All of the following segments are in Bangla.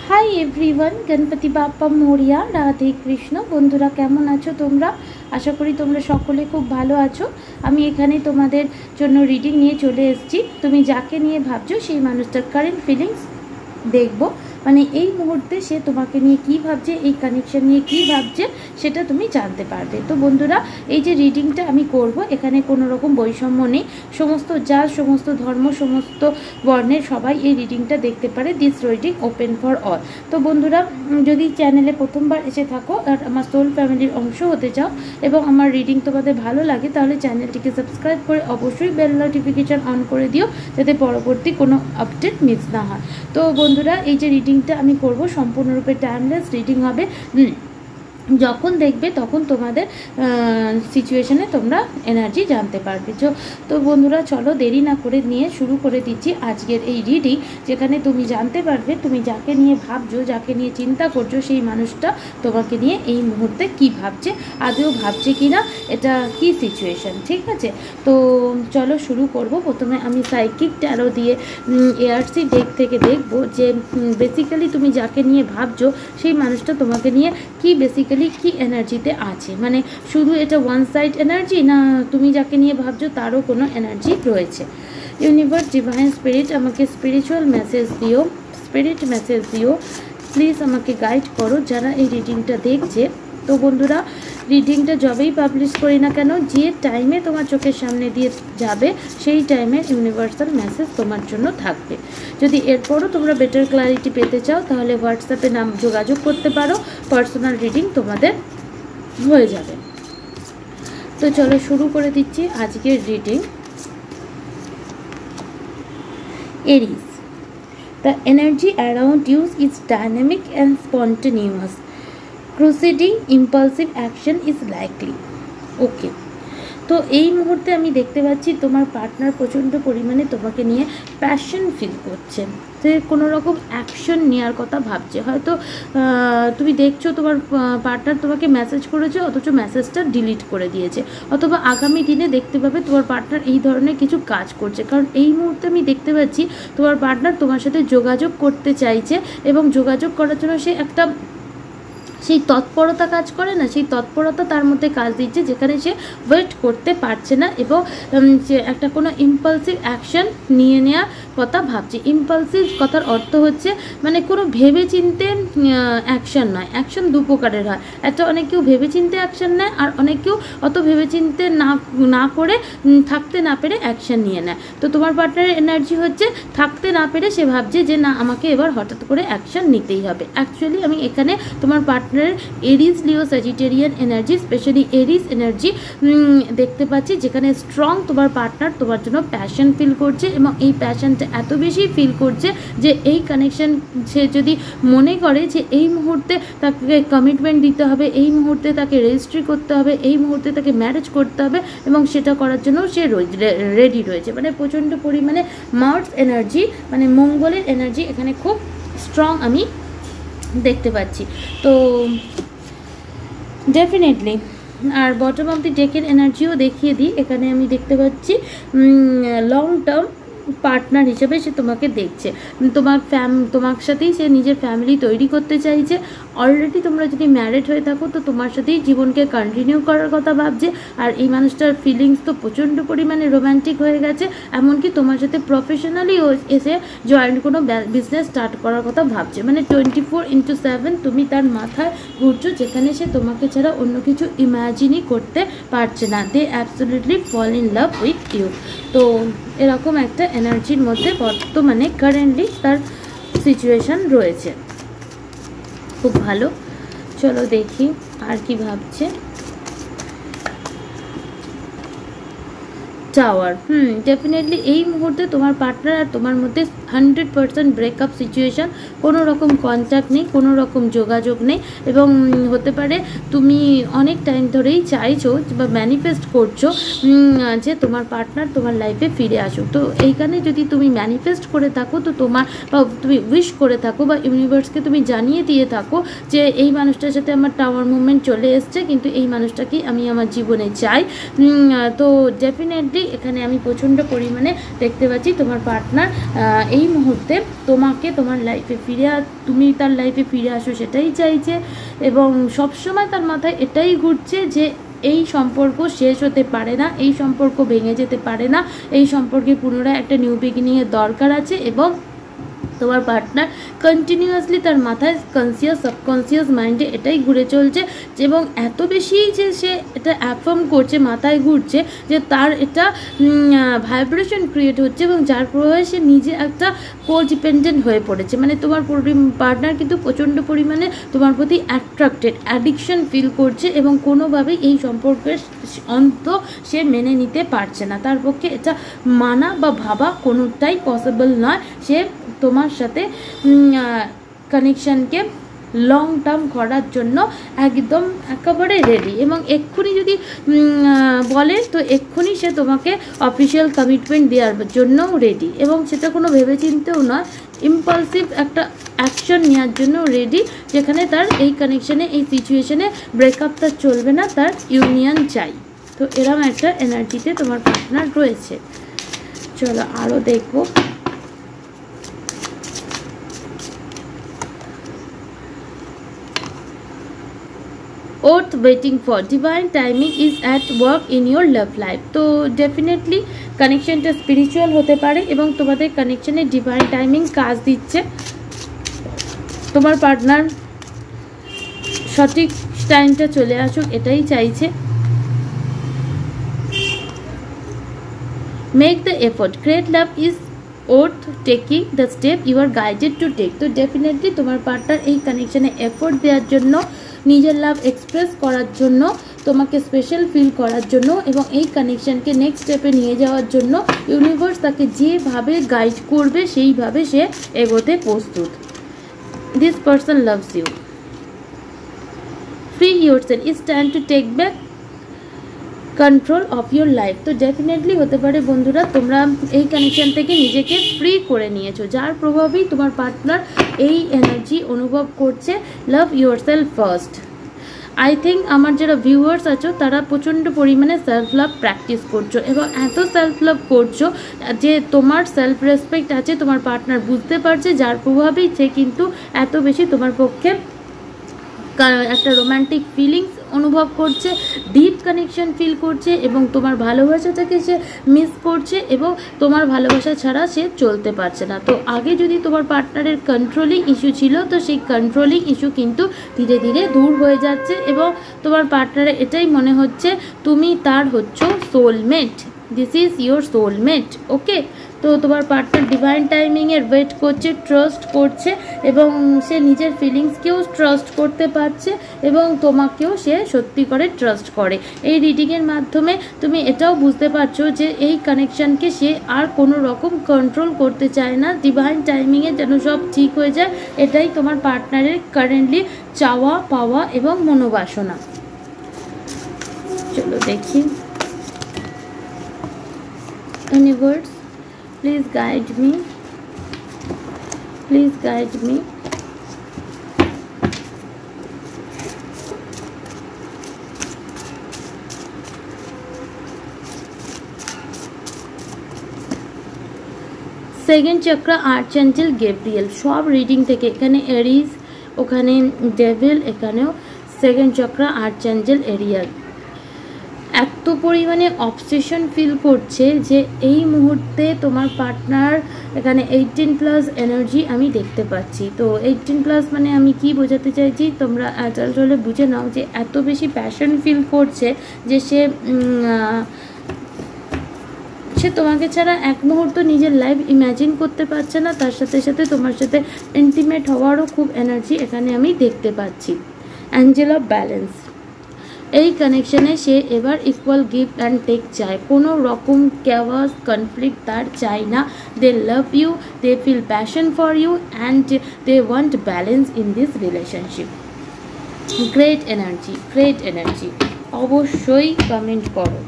High everyone, Ganpati Bappa Morya, Radhe Krishna. বন্ধুরা কেমন আছো তোমরা? আশা করি তোমরা সকলে খুব ভালো আছো। আমি এখানে তোমাদের জন্য রিডিং নিয়ে চলে এসেছি। তুমি যাকে নিয়ে ভাবছো সেই মানুষটার কারেন্ট ফিলিংস দেখবো, মানে এই মুহূর্তে সে তোমাকে নিয়ে কী ভাবছে, এই কানেকশন নিয়ে কী ভাবছে সেটা তুমি জানতে পারবে। তো বন্ধুরা, এই যে রিডিংটা আমি করব, এখানে কোনো রকম বৈষম্য নেই। সমস্ত ধর্ম, সমস্ত বর্ণের সবাই এই রিডিংটা দেখতে পারে। This reading open for all. তো বন্ধুরা, যদি চ্যানেলে প্রথমবার এসে থাকো আর আমার সোল ফ্যামিলির অংশ হতে চাও এবং আমার রিডিং তোমাদের ভালো লাগে, তাহলে চ্যানেলটিকে সাবস্ক্রাইব করে অবশ্যই বেল নোটিফিকেশান অন করে দিও, যাতে পরবর্তী কোনো আপডেট মিস না হয়। তো বন্ধুরা, এই যে রিডিংটা আমি করব সম্পূর্ণরূপে টাইমলেস রিডিং হবে। যখন দেখবে তখন তোমাদের সিচুয়েশনে তোমরা এনার্জি জানতে পারবে। তো বন্ধুরা, চলো দেরি না করে নিয়ে শুরু করে দিচ্ছি আজকের এই রিডিং, যেখানে তুমি জানতে পারবে তুমি যাকে নিয়ে ভাবছো, যাকে নিয়ে চিন্তা করছো, সেই মানুষটা তোমাকে নিয়ে এই মুহূর্তে কি ভাবছে, আদৌ ভাবছে কি না, এটা কি সিচুয়েশন। ঠিক আছে, তো চলো শুরু করব। প্রথমে আমি সাইকিক ট্যারো দিয়ে এআরসি ডেক থেকে দেখবো যে বেসিক্যালি তুমি যাকে নিয়ে ভাবছো সেই মানুষটা তোমাকে নিয়ে কি কি এনার্জিতে আছে। মানে শুধু এটা ওয়ান সাইড এনার্জি, না তুমি যাকে নিয়ে ভাবছো তারও কোনো এনার্জি রয়েছে। ইউনিভার্স, ডিভাইন স্পিরিট, আমাকে স্পিরিচুয়াল মেসেজ দিও, স্পিরিট মেসেজ দিও প্লিজ, আমাকে গাইড করো যারা এই রিডিংটা দেখছে। তো বন্ধুরা, রিডিংটা যবেই পাবলিশ করি না কেন, যে টাইমে তোমার চোখের সামনে দিয়ে যাবে সেই টাইমে ইউনিভার্সাল মেসেজ তোমার জন্য থাকবে। যদি এরপরও তোমরা বেটার ক্ল্যারিটি পেতে চাও, তাহলে হোয়াটসঅ্যাপে যোগাযোগ করতে পারো, পার্সোনাল রিডিং তোমাদের হয়ে যাবে। তো চলো শুরু করে দিচ্ছি আজকের reading. এরিস, the energy around you is dynamic and spontaneous. Proceeding impulsive action is likely. ওকে, তো এই মুহূর্তে আমি দেখতে পাচ্ছি তোমার পার্টনার প্রচণ্ড পরিমাণে তোমাকে নিয়ে প্যাশন ফিল করছে, যে কোনো রকম অ্যাকশন নেওয়ার কথা ভাবছে। হয়তো তুমি দেখছো তোমার পার্টনার তোমাকে মেসেজ করেছে, অথচ মেসেজটা ডিলিট করে দিয়েছে, অথবা আগামী দিনে দেখতে পাবে তোমার পার্টনার এই ধরনের কিছু কাজ করছে। কারণ এই মুহূর্তে আমি দেখতে পাচ্ছি তোমার পার্টনার তোমার সাথে যোগাযোগ করতে চাইছে, এবং যোগাযোগ করার জন্য সেই তৎপরতা কাজ করে না, সেই তৎপরতা তার মধ্যে কাজ দিচ্ছে, যেখানে সে ওয়েট করতে পারছে না এবং যে একটা কোনো ইম্পালসিভ অ্যাকশন নিয়ে নেওয়ার কথা ভাবছে। ইম্পালসিভ কথার অর্থ হচ্ছে মানে কোনো ভেবে চিনতে অ্যাকশন নয়। অ্যাকশন দু প্রকারের হয়, একটা অনেক কেউ ভেবে চিনতে অ্যাকশন নেয়, আর অনেক কেউ অত ভেবে চিনতে না করে থাকতে না পেরে অ্যাকশন নিয়ে নেয়। তো তোমার পার্টনারের এনার্জি হচ্ছে থাকতে না পেরে সে ভাবছে যে না, আমাকে এবার হঠাৎ করে অ্যাকশন নিতেই হবে। অ্যাকচুয়ালি আমি এখানে তোমার পার্টনারের এরিস, লিও, স্যাজিটেরিয়ান এনার্জি, স্পেশালি এরিস এনার্জি দেখতে পাচ্ছি, যেখানে স্ট্রং তোমার পার্টনার তোমার জন্য প্যাশন ফিল করছে, এবং এই প্যাশনটা এত বেশি ফিল করছে যে এই কানেকশন সে যদি মনে করে যে এই মুহূর্তে তাকে কমিটমেন্ট দিতে হবে, এই মুহূর্তে তাকে রেজিস্ট্রি করতে হবে, এই মুহূর্তে তাকে ম্যারেজ করতে হবে, এবং সেটা করার জন্য সে রেডি রয়েছে। মানে প্রচণ্ড পরিমাণে মার্স এনার্জি, মানে মঙ্গলের এনার্জি এখানে খুব স্ট্রং আমি দেখতে পাচ্ছি। তো ডেফিনেটলি, আর বটম অফ দি ডেকের এনার্জিও দেখিয়ে দিই। এখানে আমি দেখতে পাচ্ছি লং টার্ম পার্টনার হিসেবে সে তোমাকে দেখছে, তোমার সাথেই সে নিজের ফ্যামিলি তৈরি করতে চাইছে। অলরেডি তোমরা যদি ম্যারিড হয়ে থাকো তো তোমার সাথেই জীবনকে কন্টিনিউ করার কথা ভাবছে, আর এই মানুষটার ফিলিংস তো প্রচণ্ড পরিমাণে রোম্যান্টিক হয়ে গেছে, এমনকি তোমার সাথে প্রফেশনালি এসে জয়েন্ট কোনো বিজনেস স্টার্ট করার কথা ভাবছে। মানে 24/7 তুমি তার মাথায় ঘুরছো, যেখানে সে তোমাকে ছাড়া অন্য কিছু ইমাজিনই করতে পারছে না। They absolutely fall in love with you. তো এরকম একটা এনার্জির মধ্যে বর্তমানে কারেন্টলি তার সিচুয়েশান রয়েছে। খুব ভালো, চলো দেখি আর কি ভাবছে। টাওয়ার, ডেফিনেটলি এই মুহূর্তে তোমার পার্টনার আর তোমার মধ্যে 100% ব্রেকআপ সিচুয়েশান, কোনো রকম কন্ট্যাক্ট নেই, কোনো রকম যোগাযোগ নেই, এবং হতে পারে তুমি অনেক টাইম ধরেই চাইছো বা ম্যানিফেস্ট করছো যে তোমার পার্টনার তোমার লাইফে ফিরে আসুক। তো এইখানে যদি তুমি ম্যানিফেস্ট করে থাকো, তো তোমার বা তুমি উইশ করে থাকো বা ইউনিভার্সকে তুমি জানিয়ে দিয়ে থাকো যে এই মানুষটার সাথে আমার টাওয়ার মুভমেন্ট চলে এসছে, কিন্তু এই মানুষটাকে আমি আমার জীবনে চাই, তো ডেফিনেটলি এখানে আমি প্রচণ্ড পরিমাণে দেখতে পাচ্ছি তোমার পার্টনার এই মুহূর্তে তোমাকে তোমার লাইফে তুমি তার লাইফে ফিরে আসো সেটাই চাইছে, এবং সবসময় তার মাথায় এটাই ঘুরছে যে এই সম্পর্ক শেষ হতে পারে না, এই সম্পর্ক ভেঙে যেতে পারে না, এই সম্পর্কে পুনরায় একটা নিউ বিগিনিংয়ের দরকার আছে। এবং তোমার পার্টনার কন্টিনিউয়াসলি তার মাথায় কনসিয়াস সাবকনসিয়াস মাইন্ডে এটাই ঘুরে চলছে, এবং এত বেশি যে সে এটা অ্যাফার্ম করছে, মাথায় ঘুরছে যে তার এটা ভাইব্রেশন ক্রিয়েট হচ্ছে, এবং যার প্রভাবে সে নিজে একটা কোডিপেন্ডেন্ট হয়ে পড়েছে। মানে তোমার পার্টনার কিন্তু প্রচণ্ড পরিমাণে তোমার প্রতি অ্যাট্রাক্টেড, অ্যাডিকশন ফিল করছে, এবং কোনোভাবেই এই সম্পর্কের অন্ত সে মেনে নিতে পারছে না। তার পক্ষে এটা মানা বা ভাবা কোনোটাই পসিবল নয়। সে তোমার সাথে কানেকশানকে লং টার্ম করার জন্য একদম একেবারে রেডি, এবং এক্ষুনি যদি বলে তো এক্ষুনি সে তোমাকে অফিসিয়াল কমিটমেন্ট দেওয়ার জন্যও রেডি, এবং সেটা কোনো ভেবেচিন্তেও নয়, ইম্পালসিভ একটা অ্যাকশন নেওয়ার জন্য রেডি, যেখানে তার এই কানেকশানে এই সিচুয়েশনে ব্রেকআপ তার চলবে না, তার ইউনিয়ন চাই। তো এরকম একটা এনার্জিতে তোমার পার্টনার রয়েছে। চলো আরও দেখবো। Worth waiting for, divine timing is at work in your love life। তো ডেফিনেটলি কানেকশনটা স্পিরিচুয়াল হতে পারে, এবং তোমাদের কানেকশনে ডিভাইন টাইমিং কাজ দিচ্ছে। তোমার পার্টনার সঠিক টাইমটা চলে আসুক এটাই চাইছে। Make the effort, great love is worth taking the step you are guided to take। তো ডেফিনেটলি তোমার পার্টনার এই কানেকশনে এফোর্ট দেওয়ার জন্য, নিজের লাভ এক্সপ্রেস করার জন্য, তোমাকে স্পেশাল ফিল করার জন্য, এবং এই কানেকশনকে নেক্সট স্টেপে নিয়ে যাওয়ার জন্য ইউনিভার্স তাকে যেভাবে গাইড করবে সেইভাবে সে এগোতে প্রস্তুত। This person loves you, free yourself, it's time to take back control of your life. তো ডেফিনেটলি হতে পারে বন্ধুরা তোমরা এই কানেকশন থেকে নিজেকে ফ্রি করে নিয়েছো, যার প্রভাবেই তোমার পার্টনার এই এনার্জি অনুভব করছে। Love your self first. I think আমার যারা ভিউয়ার্স আছো তারা প্রচণ্ড পরিমাণে সেলফ লাভ প্র্যাকটিস করছো, এবং এত সেলফ লাভ করছো যে তোমার সেলফ রেসপেক্ট আছে, তোমার পার্টনার বুঝতে পারছে, যার প্রভাবেই সে কিন্তু এত বেশি তোমার পক্ষে একটা রোম্যান্টিক ফিলিংস অনুভব করছে, ডিপ কানেকশন ফিল করছে, এবং তোমার ভালোবাসাটাকে সে মিস করছে, এবং তোমার ভালোবাসা ছাড়া সে চলতে পারছে না। তো আগে যদি তোমার পার্টনারের কন্ট্রোলিং ইস্যু ছিল, তো সেই কন্ট্রোলিং ইস্যু কিন্তু ধীরে ধীরে দূর হয়ে যাচ্ছে, এবং তোমার পার্টনারের এটাই মনে হচ্ছে তুমি তার হচ্ছো soulmate, this is your soulmate. Okay, তো তোমার পার্টনার ডিভাইন টাইমিংয়ের ওয়েট করছে, ট্রাস্ট করছে, এবং সে নিজের ফিলিংসকেও ট্রাস্ট করতে পারছে, এবং তোমাকেও সে সত্যি করে ট্রাস্ট করে। এই রিডিংয়ের মাধ্যমে তুমি এটাও বুঝতে পারছো যে এই কানেকশানকে সে আর কোনো রকম কন্ট্রোল করতে চায় না, ডিভাইন টাইমিংয়ে যেন সব ঠিক হয়ে যায়, এটাই তোমার পার্টনারের কারেন্টলি চাওয়া পাওয়া এবং মনোবাসনা। চলো দেখি, universe please guide me, please guide me। Second চক্র আর্চেঞ্জেল গ্যাব্রিয়েল। সব রিডিং থেকে এখানে এরিজ, ওখানে ডেভিল, এখানেও সেকেন্ড চক্র আর্চেঞ্জেল এরিয়াল। এত পরিমাণে অবসেশন ফিল করছে যে এই মুহূর্তে তোমার পার্টনার এখানে 18+ এনার্জি আমি দেখতে পাচ্ছি। তো 18+ মানে আমি কি বোঝাতে চাইছি, তোমরা অ্যাডাল্ট হলে বুঝে নাও যে এত বেশি প্যাশন ফিল করছে যে সে তোমাকে ছাড়া এক মুহূর্ত নিজের লাইফ ইম্যাজিন করতে পারছে না, তার সাথে সাথে তোমার সাথে ইন্টিমেট হওয়ারও খুব এনার্জি এখানে আমি দেখতে পাচ্ছি। অ্যাঞ্জেল অফ ব্যালেন্স, এই কানেকশানে সে এবার ইকুয়াল গিফট অ্যান্ড টেক চায়, কোনো রকম ক্যাওয়াস কনফ্লিক্ট তার চায় না। They love you, they feel passion for you, and they want balance in this relationship. Great energy, great energy. অবশ্যই কমেন্ট করো।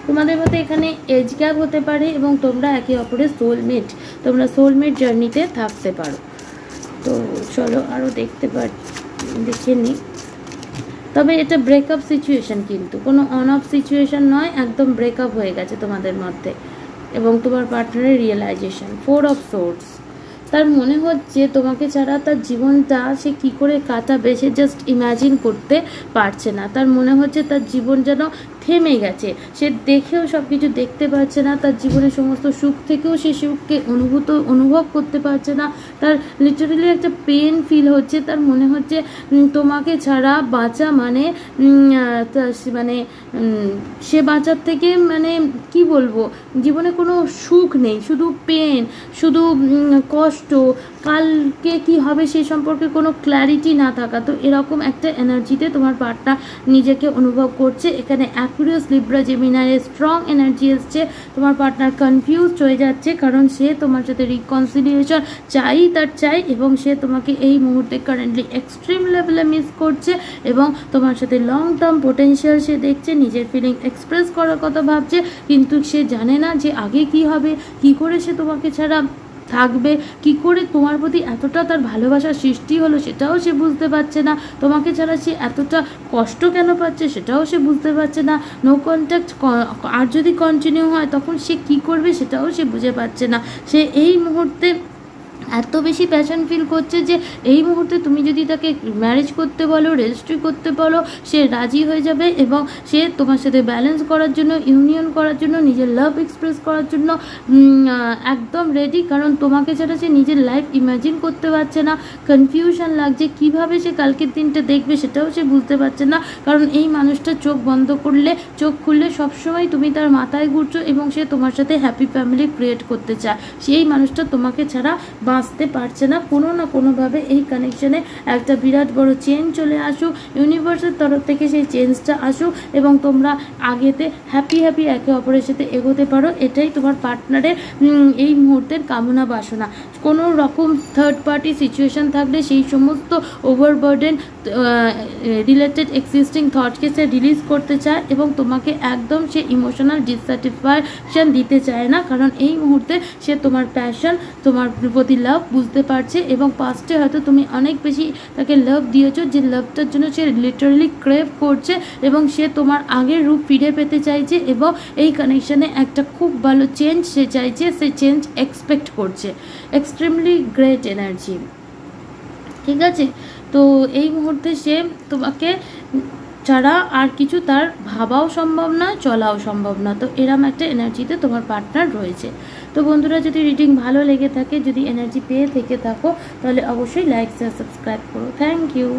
তোমাদের মধ্যে এখানে এজ গ্যাপ হতে পারে, এবং তোমরা একে অপরের সোলমেট, তোমরা সোলমেট জার্নিতে থাকতে পারো। তো চলো আরও দেখে নিই। তবে এটা ব্রেকআপ সিচুয়েশন, কিন্তু কোনো অন অফ সিচুয়েশন নয়, একদম ব্রেকআপ হয়ে গেছে তোমাদের মধ্যে। এবং তোমার পার্টনারের রিয়েলাইজেশন, 4 অফ সোর্ডস। তার মনে হচ্ছে তোমাকে ছাড়া তার জীবনটা সে কী করে কাটাবে সে জাস্ট ইম্যাজিন করতে পারছে না। তার মনে হচ্ছে তার জীবন যেন থেমে গেছে, সে দেখেও সব কিছু দেখতে পাচ্ছে না, তার জীবনের সমস্ত সুখ থেকেও সে সুখকে অনুভব করতে পারছে না। তার লিটারেলি একটা পেন ফিল হচ্ছে। তার মনে হচ্ছে তোমাকে ছাড়া বাঁচা মানে মানে সে বাঁচার থেকে মানে কি বলবো, জীবনে কোনো সুখ নেই, শুধু পেন, শুধু কষ্ট, কালকে কি হবে সে সম্পর্কে কোনো ক্ল্যারিটি না থাকা। তো এরকম একটা এনার্জিতে তোমার পার্টনার নিজেকে অনুভব করছে। এখানে অ্যাকুয়ারিয়াস, লিব্রা, জেমিনাইয়ের স্ট্রং এনার্জি এসছে। তোমার পার্টনার কনফিউজড হয়ে যাচ্ছে, কারণ সে তোমার সাথে রিকনসিলিয়েশন চাই এবং সে তোমাকে এই মুহূর্তে কারেন্টলি এক্সট্রিম লেভেলে মিস করছে এবং তোমার সাথে লং টার্ম পোটেনশিয়াল সে দেখছে। নিজের ফিলিং এক্সপ্রেস করার কথা ভাবছে, কিন্তু সে জানে না যে আগে কি হবে, কি করে সে তোমাকে ছাড়া থাকবে, কি করে তোমার প্রতি এতটা তার ভালোবাসার সৃষ্টি হলো সেটাও সে বুঝতে পারছে না। তোমাকে ছাড়া সে এতটা কষ্ট কেন পাচ্ছে সেটাও সে বুঝতে পারছে না। নো কন্ট্যাক্ট আর যদি কন্টিনিউ হয় তখন সে কি করবে সেটাও সে বুঝে পাচ্ছে না। সে এই মুহূর্তে এত বেশি প্যাশন ফিল করছে যে এই মুহূর্তে তুমি যদি তাকে ম্যারেজ করতে বলো, রেজিস্ট্রি করতে বলো, সে রাজি হয়ে যাবে এবং সে তোমার সাথে ব্যালেন্স করার জন্য, ইউনিয়ন করার জন্য, নিজের লাভ এক্সপ্রেস করার জন্য একদম রেডি। কারণ তোমাকে ছাড়া সে নিজের লাইফ ইমাজিন করতে পারছে না। কনফিউশন লাগছে, কিভাবে সে কালকের দিনটা দেখবে সেটাও সে বুঝতে পারছে না। কারণ এই মানুষটা চোখ বন্ধ করলে, চোখ খুললে সবসময় তুমি তার মাথায় ঘুরছো এবং সে তোমার সাথে হ্যাপি ফ্যামিলি ক্রিয়েট করতে চায়। সেই মানুষটা তোমাকে ছাড়া বাঁচতে পারছে না। কোনো না কোনোভাবে এই কানেকশানে একটা বিরাট বড় চেঞ্জ চলে আসুক, ইউনিভার্সের তরফ থেকে সেই চেঞ্জটা আসুক এবং তোমরা আগেতে হ্যাপি একে অপরের সাথে এগোতে পারো। এটাই তোমার পার্টনারের এই মুহূর্তের কামনা বাসনা। কোনো রকম থার্ড পার্টি সিচুয়েশান থাকলে সেই সমস্ত ওভারবার্ডেন রিলেটেড এক্সিস্টিং থটকে সে রিলিজ করতে চায় এবং তোমাকে একদম সে ইমোশনাল ডিসস্যাটিসফ্যাকশন দিতে চায় না। কারণ এই মুহূর্তে সে তোমার প্যাশন, তোমার প্রতি লাভ বুঝতে পারছে এবং পাস্টে হয়তো তুমি অনেক বেশি তাকে লাভ দিয়েছো, যে লাভটার জন্য সে লিটারালি ক্রেভ করছে এবং সে তোমার আগের রূপ ফিরে পেতে চাইছে এবং এই কানেকশানে একটা খুব ভালো চেঞ্জ সে চাইছে, সে চেঞ্জ এক্সপেক্ট করছে। এক্সট্রিমলি গ্রেট এনার্জি, ঠিক আছে? তো এই মুহূর্তে সে তোমাকে ছাড়া আর কিছু তার ভাবাও সম্ভব না, চলাও সম্ভব না। তো এরম একটা এনার্জিতে তোমার পার্টনার রয়েছে। তো বন্ধুরা, যদি রিডিং ভালো লেগে থাকে, যদি এনার্জি পেয়ে থেকে থাকো, তাহলে অবশ্যই লাইক শেয়ার সাবস্ক্রাইব করো। Thank you.